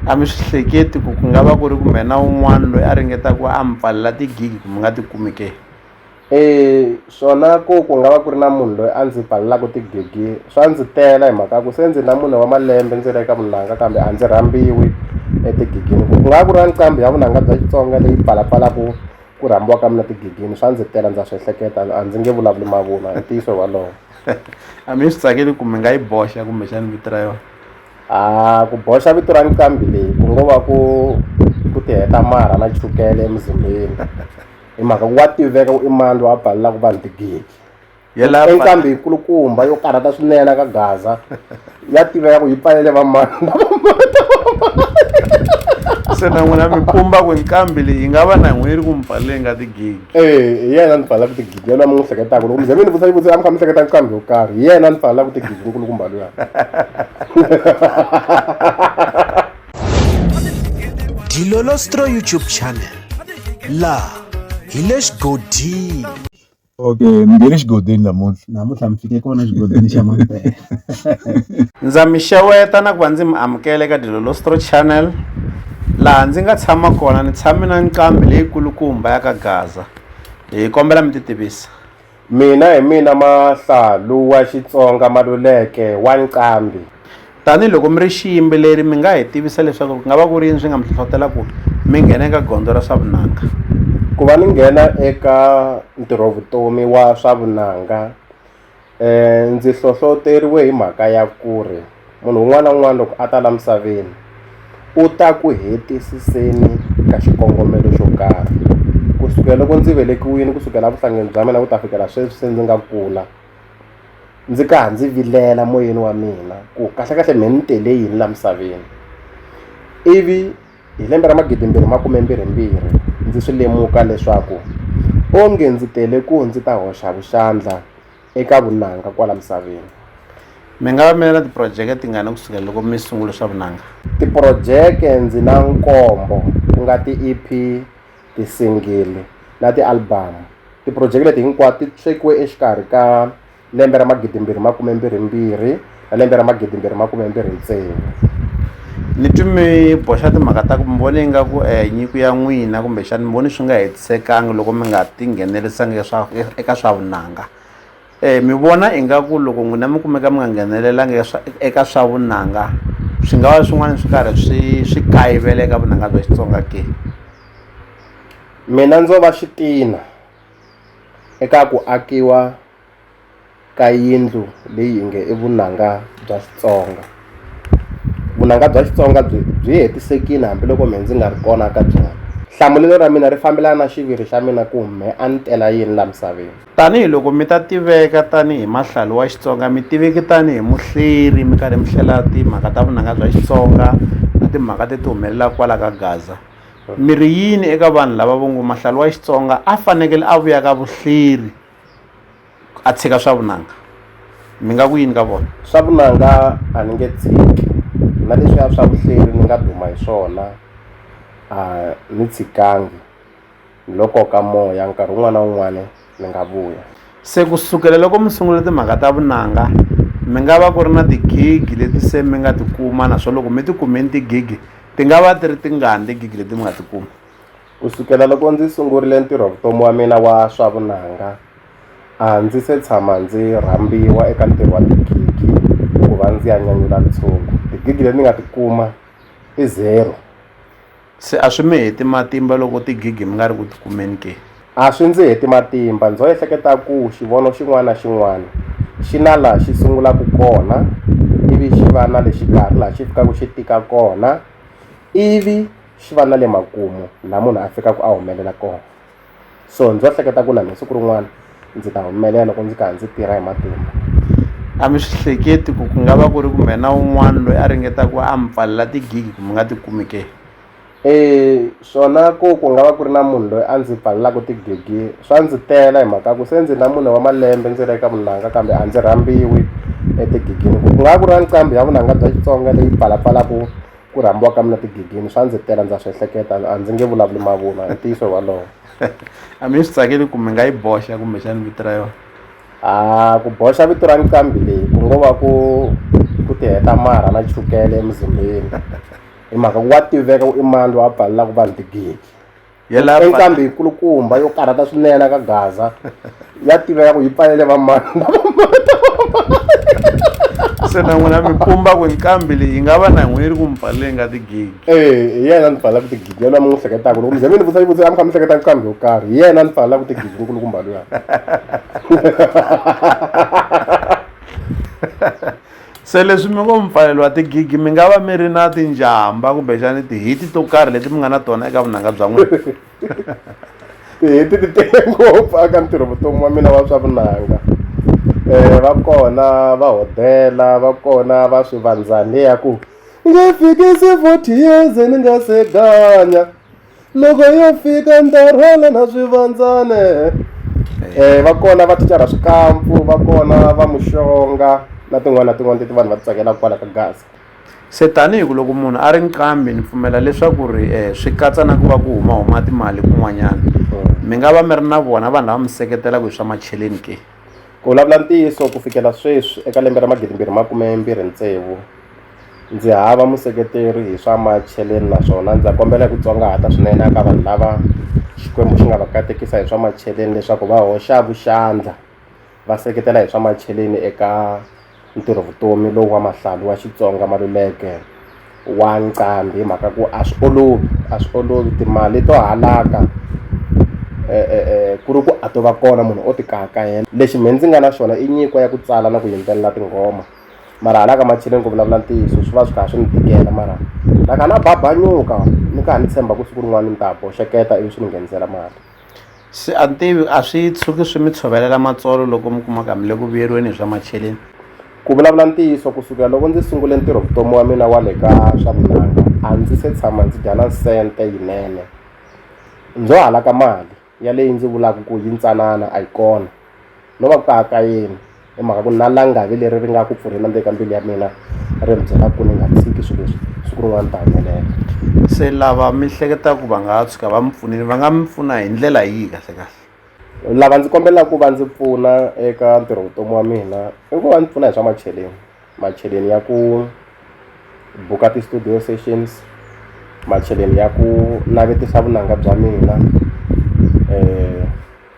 a mi swi hleketi ku nga va ku ri kumbe na un'wana loyi a ringetaka ku a mi pfalela tigigi ku mi nga ti kumi ke? Swona ku nga va ku ri na munhu loyi a ndzi pfalelaka tigigi swa ndzi tela hi mhaka ku se ndzi na mune wa malembe ndzi ri eka vunanga kambe a ndzi rhambiwi etigigini. Ku nga va ku ri na nqambi ya vunanga bya Xitsonga leyi pfalapfalaka ku rhambiwa ka mina tigigini swa ndzi tela, ndza swi hleketa, a ndzi nge vulavuli mavunwa hi ntiyiso walowo. A mi swi tsakeli ku mi nga yi boxa kumbexani vito ra yona? Ku boxa vito ra nqambi leyi ku ngo va ku ti heta marha na chukele emuzimbeni hi mhaka ku wa tiveka ku i mani loyi a pfalelaka vanhu tigigi. I nqambi yi kulukumba yo karhata swinene ka Gaza, ya tiveka ku yi pfalele va mani se na n'wina mi pumba ku nqambi leyi yi nga va na n'wina ku mi pfalele nga tigigi? Hi yena ni pfalelaka tigigi, yena mi n'wi hleketaka loko mi ze mi ni vutisa a mi kha mi hleketa nqambi yo karhi, hi yena ni pfalelaka tigigi nkulukumba luya. Dilolostro YouTube channel laha hi le xigodini. Okay, mi nge le xigodini namuntlha mi fike kona xigodini xa Mampela. Ndza mi xeweta na ku va ndzi mi amukela eka Dilolostro channel laha ndzi nga tshama kona. Ni tshame na nqambi leyikulukumba ya ka Gaza. Hi kombela mi ti tivisa. Mina hi mina Mahlalu wa Xitsonga Maluleke wa nqambi. Tanihiloko mi ri xiyimbeleri mi nga hi tivisa leswaku ku nga va ku ri yini swi nga mi hlohlotela ku mi nghena eka gondzo ra swa vunanga? Ku va ni nghena eka ntirhovutomi wa swa vunanga ndzi hlohloteriwe hi mhaka ya ku ri munhu un'wana na un'wana loko a ta la misaveni u ta ku hetisiseni ka xikongomelo xo karhi. Kusukela loko ndzi velekiwile, kusukela vuhlangeni bya mina ku ta fikela sweswi ndzi nga kula, ndzi ka ndzi vilela moyeni wa mina ku kahlekahle me ni tele yini la misaveni. Ivi hi lembe ra 2022 ndzi swi lemuka leswaku onge ndzi tele ku ndzi ta hoxa vuxandla eka vunanga kwala misaveni. Mi nga va mi ri na tiphurojeke tingani kusukela loko mi sungula swa vunanga? Tiphurojeke ndzi na 7 ku nga ti-EP, ti-single na ti-album. Tiphurojeke leti hinkwato ti swekiwe exikarhi ka lembe ra 2022 na lembe ra 2026. Ni twi mi boxa timhaka ta ku mi vona ingaku nyiko ya n'wina kumbexani mi voni swi nga hetisekanga loko mi nga tinghenelerisanga eka swa vunanga. Mi vona ingaku loko n'wina mi kumeka mi nga nghenelelanga eka swa vunanga swi nga va swin'wana swi karhi swi kayivela eka vunanga bya Xitsonga ke? Mina ndzo va xitina eka ku akiwa ka yindlu leyi nge i vunanga bya Xitsonga. Vunanga bya Xitsonga byi hetisekile hambiloko me ndzi nga ri kona ka byona. Hlamulelo ra mina ri fambelana na xiviri xa mina ku me a ni tela yini la misaveni. Tanihiloko mi ta tiveka tanihi Mahlalu wa Xitsonga, mi tiveki tanihi muhleri mi karhi mi hlela timhaka ta vunanga bya Xitsonga na timhaka ti humelela kwala ka Gaza. Mi ri yini eka vanhu lava vo ngo Mahlalu wa Xitsonga a fanekele a vuya ka vuhleri a tshika swa vunanga? Mi nga ku yini ka vona? Swa vunanga a ni nge tshiki, na leswiya swa vuhleri ni nga duma hi swona a ni tshikangi. Loko ka moya nkarhi wun'wana na wun'wana ni nga vuya. Se kusukela loko mi sungula timhaka ta vunanga mi nga va ku ri na tigigi leti se mi nga ti kuma, naswona loko mi ti kumeni tigigi ti nga va ti ri tingani tigigi leti mi nga ti kuma? Kusukela loko ndzi sungurile ntirhovutomi wa mina wa swa vunanga a ndzi se tshama ndzi rhambiwa eka ntirho wa tigigi ku va ndzi ya nyanyula ntshungu. Tigigi leti ni nga ti kuma i 0. Se a swi mi heti matimba loko tigigi mi nga ri ku ti kumeni ke? A swi ndzi heti matimba, ndzo ehleketa ku xivono xin'wana na xin'wana xi na laha xi sungulaka kona, ivi xi va na le xikarhi laha xi fikaka xi tika kona, ivi xi va na le makumu laha munhu a fikaka a humelela kona. So ndzo hleketa ku na mina siku rin'wana ndzi ta humelela loko ndzi kha ndzi tirha hi matimba. A mi swi hleketi ku nga va ku ri kumbe na un'wana loyi a ringetaka ku a mi pfalela tigigi ku mi nga ti kumi ke? Swona ku nga va ku ri na munhu loyi a ndzi pfalelaka tigigi swa ndzi tela hi mhaka ku se ndzi na mune wa malembe ndzi ri eka vunanga kambe a ndzi rhambiwi etigigini. Ku nga va ku ri na nqambi ya vunanga bya Xitsonga leyi pfalapfalaka ku rhambiwa ka mina tigigini swa ndzi tela, ndza swi hleketa, a ndzi nge vulavuli mavunwa hi ntiyiso walowo. A mi swi tsakeli ku mi nga yi boxa kumbexani vito ra yona? Ku boxa vito ra nqambi leyi ku ngo va ku ti heta marha na chukele emuzimbeni. hi mhaka ku wa tiveka ku i mani loyi a pfalelaka vanhu tigigi Yela enkambi hi kulukumba yo karhata swinene ka Gaza ya tiveka ku yi pfalele va mani se na n'wina mi pumba ku nkambi leyi yi nga va na n'wina ri ku mi pfalele nga tigigi. hi yena ni pfalelaka tigigi yena mi n'wi hleketaka loko mi ze mi ni vutisa a mi kha mi hleketa nkambi yo karhi hi yena ni pfalelaka tigigi nkulukumba luya. Se leswi mi ngo mi pfaleliwa tigigi mi nga va mi ri na tinjhamba kumbexani tihiti to karhi leti mi nga na tona eka vunanga bya n'wina. tihiti ti tele ngopfu aka ntirho vutomi wa mina wa swa vunanga. Va kona va hodela va kona va swivandzani ya ku nge fikisi 40 years ni nga se ganya loko yo fika ni ta rhwala na swivandzane. Va kona va ticara swikampfu va kona va muxonga na tin'wana leti vanhu va ti tsakelaka kwala ka Gaza. Se tanihi ku loko munhu a ri nkambi ni pfumela leswaku ri swi katsa na ku va ku huma timali kun'wanyana mi nga va mi ri na vona vanhu lava mi seketelaka hi swa macheleni ke? Ku vulavula ntiyiso ku fikela sweswi eka lembe ra 2026 ndzi hava museketeri hi swa macheleni naswona ndza kombela ku tsongahata swinene eka vanhu lava Xikwembu xi nga va katekisa hi swa macheleni leswaku va hoxa vuxandla va seketela hi swa macheleni eka ntirho vutomi lowu wa Mahlalu wa Xitsonga Maluleke wa Nqambi hi mhaka ku a swi olovi timali to halaka ku ri ku a to va kona munhu o ti kakayela. Lexi me ndzi nga na xona i nyiko ya ku tsala na ku yimbelela tinghoma mara halaka macheleni ku vulavula ntiyiso swi va swi kha swi ni tikela mara laka na babanyuka ni kha ni tshemba ku siku rin'wana ni ta boxeketa ivi swi ni nghenisela mali. Se a ni tivi a swi tshuki swi mi tshovelela matsolo loko mi kumaka mi le ku vuyeriweni hi swa macheleni? Ku vulavula ntiyiso kusukela loko ndzi sungule ntirho vutomi wa mina wa le ka swa vunanga a ndzi se tshama ndzi dya na sente yinene. Ndzo halaka mali ya leyi ndzi vulaka ku yi ntsanana a yi kona no va ku hakayeni hi mhaka ku na langavi leri ri nga ku pfurheni na ka mbilu ya mina ri mi byela ku ni nga tshiki swilo leswi siku rin'wana ta humelela. Se lava mi hleketaka ku va nga tshuka va mi pfunile va nga mi pfuna hi ndlela yihi kahle kahle? Lava ndzi kombelaka ku va ndzi pfuna eka ntirho vutomi wa mina i ku va ndzi pfuna hi swa macheleni ya ku buka ti-studio sessions, macheleni ya ku navetisa vunanga bya mina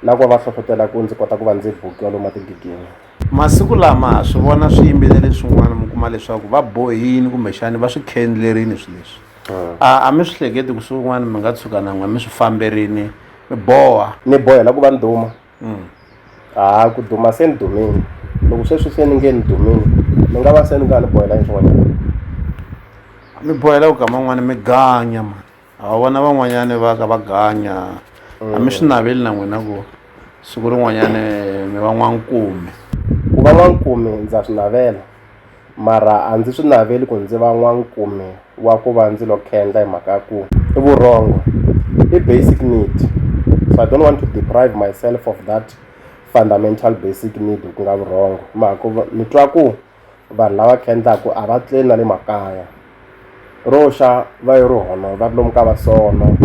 na ku va hlohlotela ku ndzi kota ku va ndzi bukiwa lomu matigigini. Masiku lama ha swi vona swiyimbeleri swin'wana mi kuma leswaku va bohini kumbexani va swi khendlerini swilo leswi. A mi swi hleketi ku siku rin'wana mi nga tshuka na n'we mi swi famberini mi boha? Ni bohela ku va ni duma. Ku duma se ni dumini loko sweswi se ni nge ni dumini ni nga va se ni nga ni bohela hi swin'wanyana. Mi bohela ku ka man'wani mi ganya mani a va vona van'wanyani va ka va ganya a mi swi naveli na n'wina ku siku rin'wanyani mi va n'wankume? Ku va n'wankume ndza swi navela mara a ndzi swi naveli ku ndzi va n'wankume wa ku va ndzi lo khendla hi mhaka ya ku i vurhongo i basic need, so I don't want to deprive myself of that fundamental basic need ku nga vurhongo. Mhaka ni twa ku vanhu lava khendlaku a va tleli na le makaya roxa va yi ri hono va ri lomu ka Vasono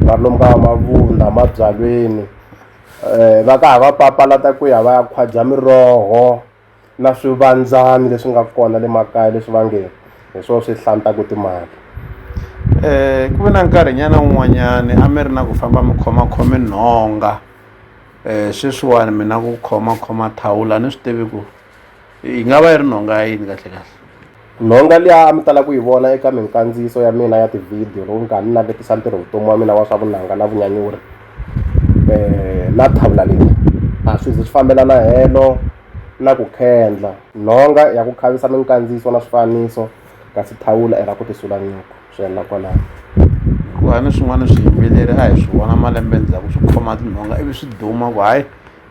va ri lomu ka Mavunda mabyalweni va ka ha va papalata ku ya va ya khwadya miroho na swivandzani leswi nga kona le makaya leswi va nge hi swona swi hlantaku timali. Ku ve na nkarhinyana wun'wanyani a mi ri na ku famba mi khomakhome nhonga sweswiwani mi na ku khomakhoma thawula ni swi tivi ku yi nga va yi ri nhonga ya yini kahle kahle? Nhonga liya a mi tala ku yi vona eka minkandziyiso ya mina ya tivhidiyo loko nga ni navetisa ntirho vutomi wa mina wa swa vunanga na vunyanyuri na thawula leyi a swi zi swi fambelana helo na ku khendla. Nhonga ya ku khavisa minkandziyiso na swifaniso kasi thawula era ku tisula nyuku swi endla kwalaho. Ku a ni swin'wana swiyimbeleri a hi swi vona malembe ndzhaku swi khoma tinhonga ivi swi duma ku hayi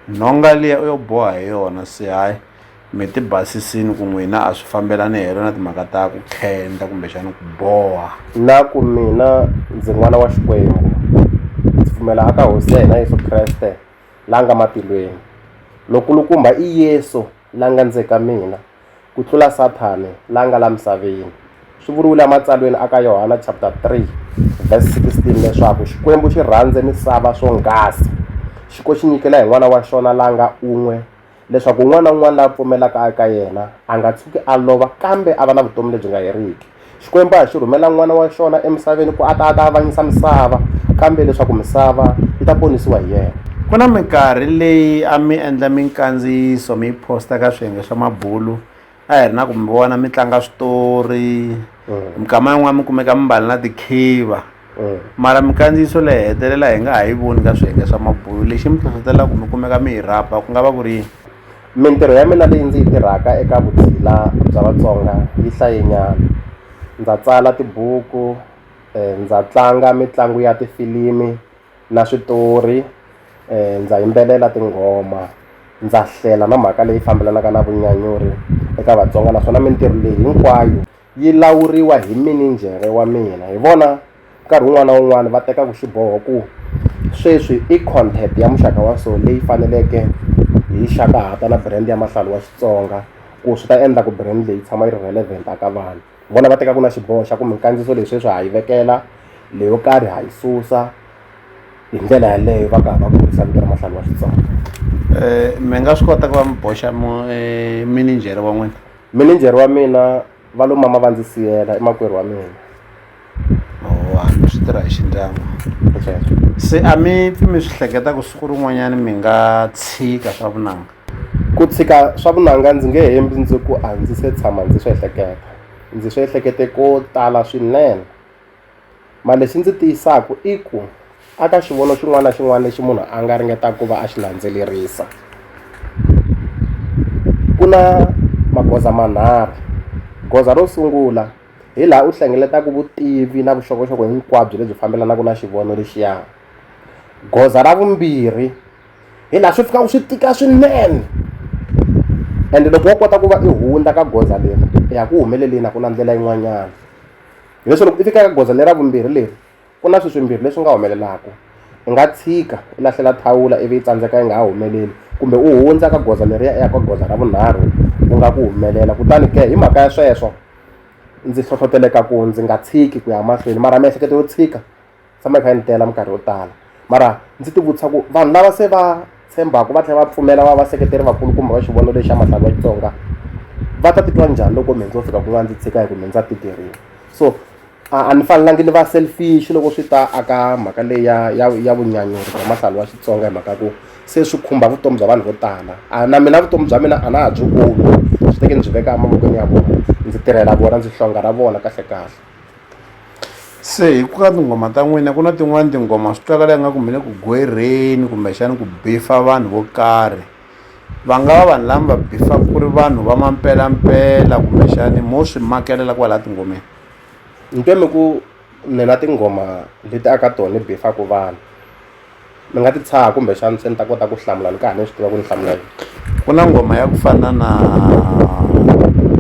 nhonga liya yo boha hi yona se hayi mi ti basisini ku n'wina a swi fambelani helo na timhaka ta ku khendla kumbexani ku boha. Na ku mina ndzi n'wana wa Xikwembu ndzi pfumela aka hosi ya hina Yesu Kreste la nga matilweni lokulukumba i Yesu la nga ndzeka mina ku tlula Sathani la nga la misaveni. Swi vuriwile ematsalweni aka Yohana chapter 3 verse 16 leswaku Xikwembu xi rhandze misava swonghasi xiko xi nyikela hi n'wana wa xona la nga un'we leswaku un'wana na un'wana la pfumelaka eka yena a nga tshuki a lova kambe a va na vutomi lebyi nga heriki. Xikwembu a xi rhumela n'wana wa xona emisaveni ku a ta avanyisa misava, kambe leswaku misava yi ta ponisiwa hi yena. Ku na minkarhi leyi a mi endla minkandziyiso mi yi posta ka swiyenge swa mabulu a hi ri na ku mi vona mi tlanga switori, mikama yin'wana mi kumeka mi mbala na tikhiva, mara minkandziyiso leyi hetelela hi nga ha yi voni ka swiyenge swa mabulu. Lexi mi hlohlotelaka mi kumeka mi hi rhapa ku nga va ku ri yini? Mintirho ya mina leyi ndzi yi tirhaka eka vutshila bya Vatsonga yi hlayenyana. Ndza tsala tibuku, ndza tlanga mitlangu ya tifilimi na switori, ndza yimbelela tinghoma, ndza hlela na mhaka leyi fambelanaka na vunyanyuri eka Vatsonga. Naswona mintirho leyi hinkwayo yi lawuriwa hi mininjhere wa mina. Hi vona nkarhi wun'wana na wun'wana va tekaka xiboho ku sweswi i content ya muxaka wa so leyi faneleke hi xakahata na brand ya Mahlalu wa Xitsonga, ku swi ta endla ku brand leyi tshama yi ri relevant aka vanhu. Vona va tekaka na xiboho xa ku minkandziyiso leyi sweswi ha yi vekela, leyo karhi ha yi susa. Hi ndlela yaleyo va karhi va kurisa vito ra Mahlalu wa Xitsonga. Mi nga swi kota ku va mi boxa mininjhere wa n'wina? Mininjhere wa mina va lo mama va ndzi siyela emakwerhu wa mina. Swi tirha hi xindyangu. Se a mi pfi mi swi hleketa ku siku rin'wanyana mi nga tshika swa vunanga? Ku tshika swa vunanga ndzi nge hembi ndzi ku a ndzi se tshama ndzi swi ehleketa, ndzi swi ehlekete ko tala swinene. Mara lexi ndzi tiyisaka i ku aka xivono xin'wana na xin'wana lexi munhu a nga ringetaka ku va a xi landzelerisa, ku na magoza manharhu. Goza ro sungula hi laha u hlengeletaka vutivi na vuxokoxoko hinkwabyo lebyi fambelanaka na xivono lexiya. Goza ra vumbirhi hi laha swi fikaka swi tika swinene, ende loko wo kota ku va i hundza ka goza leri i ya ku humeleleni, a ku na ndlela yin'wanyana. Hi leswi loko i fika ka goza leri ra vumbirhi leri ku na swilo swimbirhi leswi nga humelelaka. U nga tshika i lahlela thawula ivi i tsandzeka i nga ha humeleli, kumbe u hundza ka goza leriya i ya ka goza ra vunharhu ku nga ku humelela. Kutani ke hi mhaka ya sweswo ndzi hlohloteleka ku ndzi nga tshiki ku ya mahlweni, mara miehleketo yo tshika tshama hi kha yi ni tela minkarhi yo tala. Mara ndzi ti vutisa ku vanhu lava se va tshembaka va tlhela va pfumela va vaseketeri vakulukumba va xivono lexi xa Mahlalu wa Xitsonga va ta titwa njhani loko mi ndzo fika ku va ndzi tshika hi ku mi ndza tiderile? So a ni fanelangi ni va selfish loko swi ta aka mhaka leyi ya vunyanyuri bya Mahlalu wa Xitsonga, hi mhaka ku se swi khumba vutomi bya vanhu vo tala. Na mina vutomi bya mina a na ha byi kulu, swi teke ndzi veka emavokweni ya vona, ndzi tirhela vona, ndzi hlonga ra vona kahle kahle. Se hi ku ka tinghoma ta n'wina ku na tin'wani tinghoma swi twakala nga ku mi le ku gwereni kumbexana ku bifa vanhu vo karhi. Va nga va vanhu lava va bifaka ku ri vanhu va mampelampela kumbexani mo swi makelela kwalaha tingomeni? Ni twe mi ku ni na tinghoma leti aka tona bifaka vanhu, mi nga ti tshaha kumbexana se ni ta kota ku hlamula ni ka ha ni swi tiva ku ni hlamula yini. Ku na ngoma ya ku fana na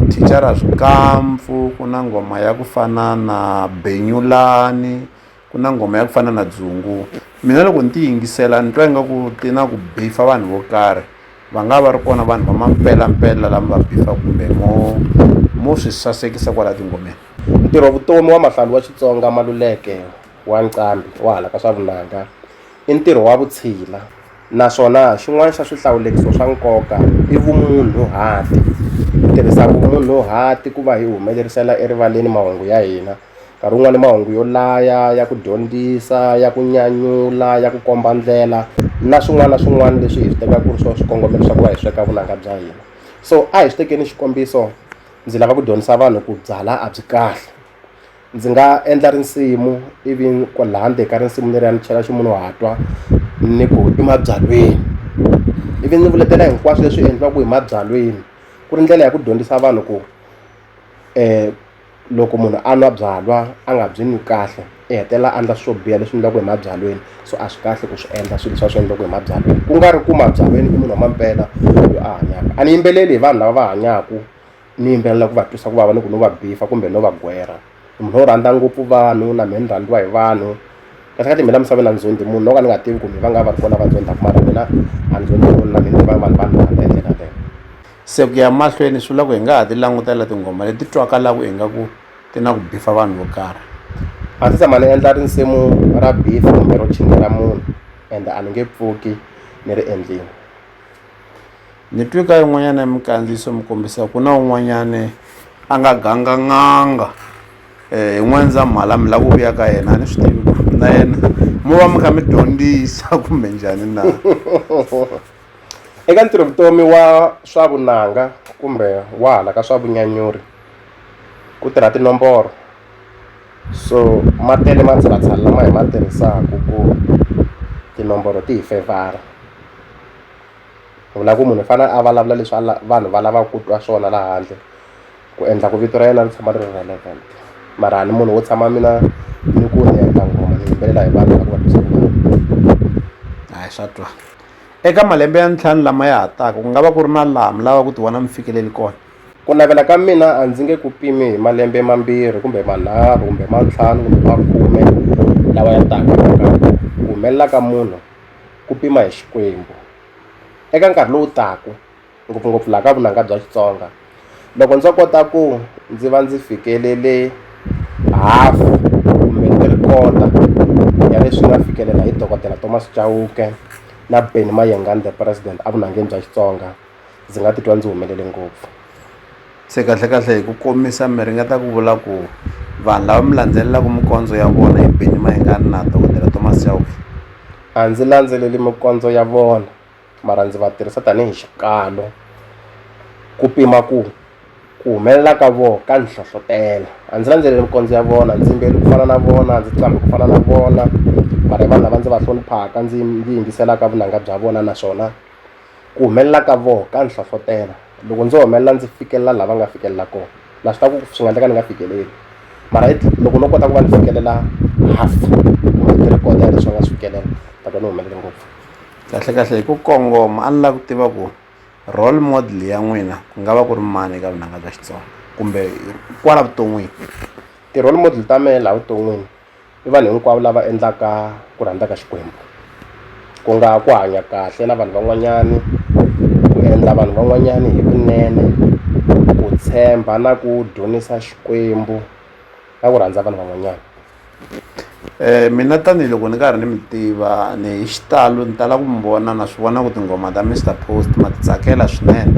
Thicara Swikampfu, ku na ngoma ya ku fana na Benyulani, ku na ngoma ya ku fana na Dzungu. Mina loko ni ti yingisela ni twa ingaku ti na ku bifa vanhu vo karhi. Va nga va ri kona vanhu va mampelampela lama va bifa kumbe mo swi sasekisa kwala tingomeni. Ntirho vutomi wa Mahlalu wa Xitsonga Maluleke wa Nqambi wa hala ka swa vunanga i ntirho wa vutshila, naswona xin'wana xa swihlawulekiso swa nkoka i vumunhuhati. Hi tirhisa vumunhuhati ku va hi humelerisela erivaleni mahungu ya hina, nkarhi wun'wani mahungu yo laya, ya ku dyondzisa, ya ku nyanyula, ya ku komba ndlela na swin'wana na swin'wana leswi hi swi tekaka ku ri swona swikongomelo swa ku va hi sweka vunanga bya hina. So a hi swi tekeni xikombiso, ndzi lava ku dyondzisa vanhu ku byala a byi kahle. Ndzi nga endla risimu ivi kwalaha ndzeni ka risimu leriya ni chela ximunhuhatwa ni ku i mabyalweni, ivi ndzi vuletela hinkwaswo leswi endliwaka hi mabyalweni. Ku ri ndlela ya ku dyondzisa vanhu ku loko munhu a nwa byalwa a nga byi nwi kahle i hetelela a endla swo biha leswi endliwaka hi mabyalweni. So a swi kahle ku swi endla swilo leswi endliwaka hi mabyalweni, ku nga ri ku mabyalweni i munhu wa mampela loyi a hanyaka. A ni yimbeleli hi vanhu lava va hanyaka, ni yimbelela ku va twisa ku vava ni ku no va bifa kumbe no va gwera. Munhu wo rhandza ngopfu vanhu, na mina ni rhandziwa hi vanhu. Kasi ka timhela misaveni a ni zondi munhu no ka ni nga tivi kumbe va nga va ri kona va zondaku, mara mina a ni zondi munhu na mina va vanhu rhandza hi ndlela leyo. Se ku ya mahlweni swi vula ku hi nga ha ti langutela tinghoma leti twakalaka ingaku ti na ku bifa vanhu vo karhi. A ndzi tshama ni endla risimu ra bifa kumbe ro chinela munhu ende a ni nge pfuki ni ri endlini. Ni twi ka yin'wanyana ya mikandziyiso mi kombisa ku na un'wanyana a nga ganga n'anga yin'wana ndza mhala mi lava ku vuya ka yena a ni swi tivi ku na yena mo va mi kha mi dyondzisa kumbe njhani na eka ntirhovutomi wa swa vunanga kumbe wa hala ka swa vunyanyuri ku tirha tinomboro. So ma tele matshalatshala lama hi ma tirhisaka ku tinomboro ti hi fevhara. Vula ku munhu i fanele a vulavula leswi vanhu va lavaka ku twa swona laha handle ku endla ku vito ra yena ri tshama ri ri relevant. Mara ni munhu wo tshama mina ni ku ni endla ngoma ni yimbelela hi vanhu lava va twisaka. hayi swa twa eka malembe ya 5 lama ya ha taka ku nga va ku ri na laha mi lava ku ti vona mi fikeleli kona? Ku navela ka mina a ndzi nge ku pimi hi malembe mambirhi kumbe manharhu kumbe mantlhanu kumbe makhume lawa ya taka ku humelela ka munhu ku pima hi Xikwembu. Eka nkarhi lowu taka ngopfungopfu laha ka vunanga bya Xitsonga, loko ndzo kota ku ndzi va ndzi fikelele hafu kumbe 3/4 ya leswi nga fikelela hi dokodela Thomas Chauke na Benny Mayengani the president a vunangeni bya Xitsonga, ndzi nga titwa ndzi humelele ngopfu. Se kahle hi ku komisa mi ringeta ku vula ku vanhu lava mi landzelelaka mikondzo ya vona hi Benny Mayengani na dokodela Thomas Chauke? A ndzi landzeleli mikondzo ya vona, mara ndzi va tirhisa tanihi xikalo ku pima ku humelela ka vona ka nhlohlotelo. A ndzi landzeleli mikondzo ya vona, ndzi yimbeli ku fana na vona, ndzi qambi ku fana na vona, mara hi vanhu lava ndzi va hloniphaka, ndzi yingiselaka vunanga bya vona, naswona ku humelela ka vona ka nhlohlotelo. Loko ndzo humelela ndzi fikelela lava nga fikelela kona, na swi ta ku swi nga endleka ni nga fikeleli, mara loko no kota ku va ni fikelela hafu kumbe 3/4 ya leswi va nga swi fikelela, ta twa ni humelele ngopfu. Kahle hi ku kongoma a ni lava ku tiva ku role model ya n'wina ku nga va ku ri mani eka vunanga bya Xitsonga kumbe kwala vuton'wini? Ti-role model ta mehe laha vuton'wini i vanhu hinkwavo lava endlaka ku rhandza ka Xikwembu, ku nga ku hanya kahle na vanhu van'wanyani, ku endla vanhu van'wanyani hi vunene, ku tshemba na ku dyondzisa Xikwembu na ku rhandza vanhu van'wanyani. Mina tanihiloko ni karhi ni mi tiva ni hi xitalo ni tala ku mi vona na swi vona ku tingoma ta Mr Post ma ti tsakela swinene.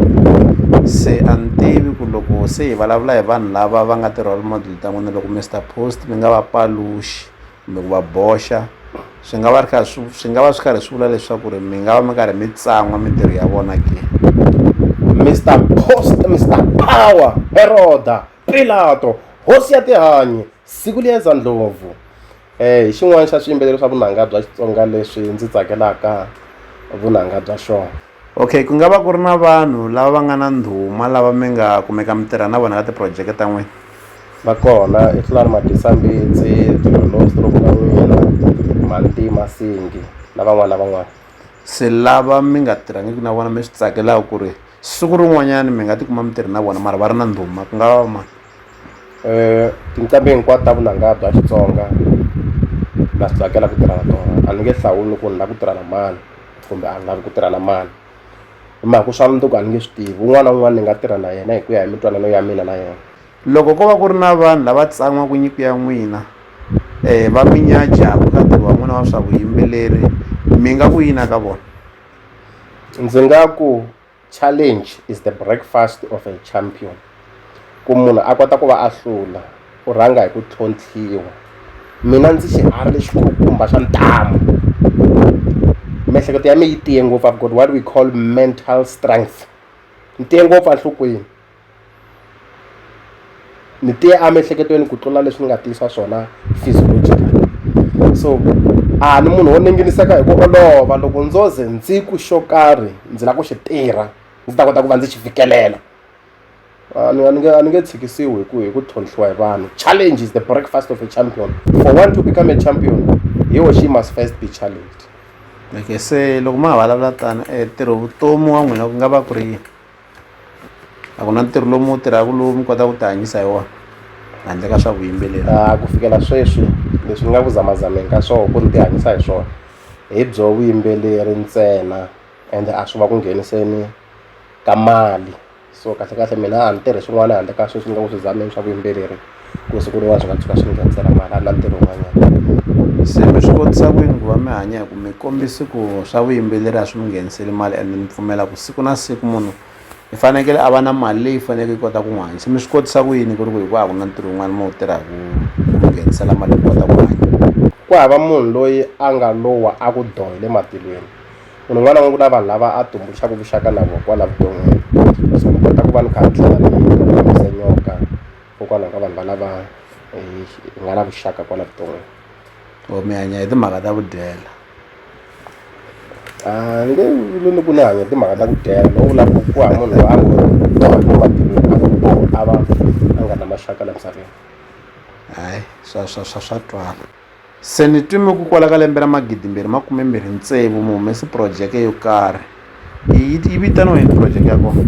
Se a ni tivi ku loko se hi vulavula hi vanhu lava va nga ti-role model ta n'wina, loko Mr Post mi nga va paluxi kumbe ku va boxa, swi nga va swi karhi swi vula leswaku ri mi nga va mi karhi mi tsan'wa mintirho ya vona ke? Mr Post, Mr Power, Heroda, Pilato, hosi ya tihanyi, siku liya za ndlopfu. Hi xin'wana xa swiyimbeleri swa vunanga bya Xitsonga leswi ndzi tsakelaka vunanga bya xona. Okay, ku nga va ku ri na vanhu lava va nga na ndhuma lava mi nga kumeka mi tirha na vona ka ti-project ta n'wina? Va kona i Hlulani Madisa-Mbitsi, Dilolostro ku nga n'wina, Mantima Singi na van'wana na van'wana. Se lava mi nga tirhangiki na vona mi swi tsakelaka ku ri siku rin'wanyana mi nga tikuma mi tirhi na vona mara va ri na ndhuma, ku nga va mani? Tinqambi hinkwato ta vunanga bya Xitsonga na swi tsakela ku tirha na tona. A ni nge hlawuli ku ni lava ku tirha na mani kumbe a ni lavi ku tirha na mani, hi mhaka ku swa mundzuku a ni nge swi tivi. Un'wana na un'wana ni nga tirha na yena hi ku ya hi mitwanano ya mina na yena. Loko ko va ku ri na vanhu lava tsan'waka nyiko ya n'wina va mi nyajaka ka ntirho wa n'wina wa swa vuyimbeleri, mi nga ku yini ka vona? Ndzi nga ku challenge is the breakfast of a champion. Ku munhu a kota ku va a hlula u rhanga hi ku tlhontlhiwa. Mina ndzi xiharhi lexi kulukumba xa ntamu, miehleketo ya mina yi tiye ngopfu. I've got what we call mental strength. Ni tiye ngopfu enhlokweni, ni tiye emiehleketweni ku tlula leswi ni nga tiyisa swona physiologically. So a ni munhu wo ninginiseka hi ku olova. Loko ndzo ze ndzi ku xo karhi ndzi lava ku xi tirha, ndzi ta kota ku va ndzi xi fikelela. A ni nge tshikisiwi hi ku tlhontlhiwa hi vanhu. Challenge is the breakfast of a champion. For one to become a champion, he or she must first be challenged. Okay, se loko ma ha vulavula tani ntirho vutomi wa n'wina ku nga va ku ri yini? A ku na ntirho lowu mi wu tirhaka lowu mi kota ku ti hanyisa hi wona handle ka swa vuyimbeleri? Ku fikela sweswi leswi ni nga ku zamazameni ka swona ku ni ti hanyisa hi swona hi byo vuyimbeleri ntsena, ende a swi va ku ngheniseni ka mali. So kahle mina a ni tirhi swin'wana handle ka sweswi ni nga ku swi zameni swa vuyimbeleri ku siku rin'wana swi nga tshuka swi ni nghenisela mali. A ni na ntirho wun'wanyana. Se mi swi kotisa ku yini ku va mi hanya hi ku mi kombisi ku swa vuyimbeleri a swi mi ngheniseli mali, ende ni pfumela ku siku na siku munhu hi fanekele a va na mali leyi fanekele yi kota ku n'wi hanyisa. Mi swi kotisa ku yini ku ri ku hikuva ku na ntirho wun'wana mi wu tirhaka ku nghenisela mali ku kota ku hanya? Ku hava munhu loyi a nga lowa a ku dohile matilweni. Munhu un'wana na un'wana ku na vanhu lava a tumbuluxaka vuxaka na vona kwala vuton'wini, so ni kota ku va ni kha ni tlhela ni fambisa nyoka kokwalaho ka vanhu valava hi nga na vuxaka kwala vuton'wini. Mi hanya hi timhaka ta ku dyela? Ni nge vuli ni ku ni hanya hi timhaka ta ku dyela, no vula ku hava munhu loyi a ngo dohile matilweni a va a nga na maxaka la misaveni. Hayi swa twala. Se ni twime ku kwala ka lembe ra 2026 mu humese projeke yo karhi, yi vitaniwa yini projeke ya kona?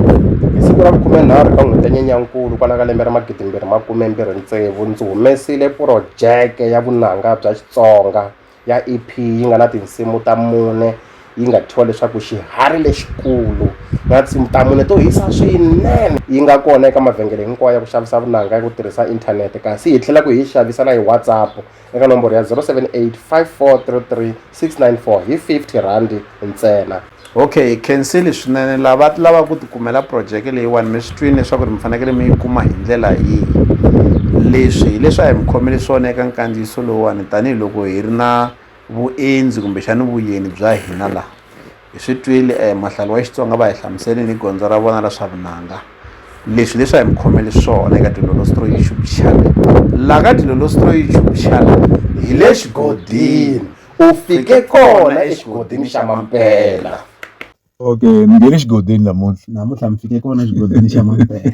Hi siku ra 13 ka n'hweti ya Nyenyankulu kwala ka lembe ra 2026 ndzi humesile projeke ya vunanga bya Xitsonga ya EP yi nga na tinsimu ta 4, yi nga thyiwa leswaku Xiharhi Lexikulu, na tinsimu ta 4 to hisa swinene. Yi nga kona eka mavhengele hinkwayo ya ku xavisa vunanga ya ku tirhisa inthanete, kasi hi tlhela ku hi xavisela hi WhatsApp eka nomboro ya 078 5433 694 hi R50 ntsena. Okay, hi khensile swinene. Lava lava ku tikumela projeke leyiwani mi swi twini leswaku mi fanekele mi yi kuma hi ndlela yihi. Leswi hi leswi a hi mi khomele swona eka nkandziyiso lowuwani tanihiloko hi ri na vuendzi kumbexani vuyeni bya hina laha. Hi swi twile mahlalu wa Xitsonga va hi hlamuseleni gondzo ra vona ra swa vunanga. Leswi a hi mi khomele swona eka Dilolostro YouTube channel. Laha ka Dilolostro YouTube channel hi le xigodini, U fike kona exigodini xa mampela. Okay, ni nghene xigodini namuntlha. namuntlha mi fike kona xigodini xa mampela.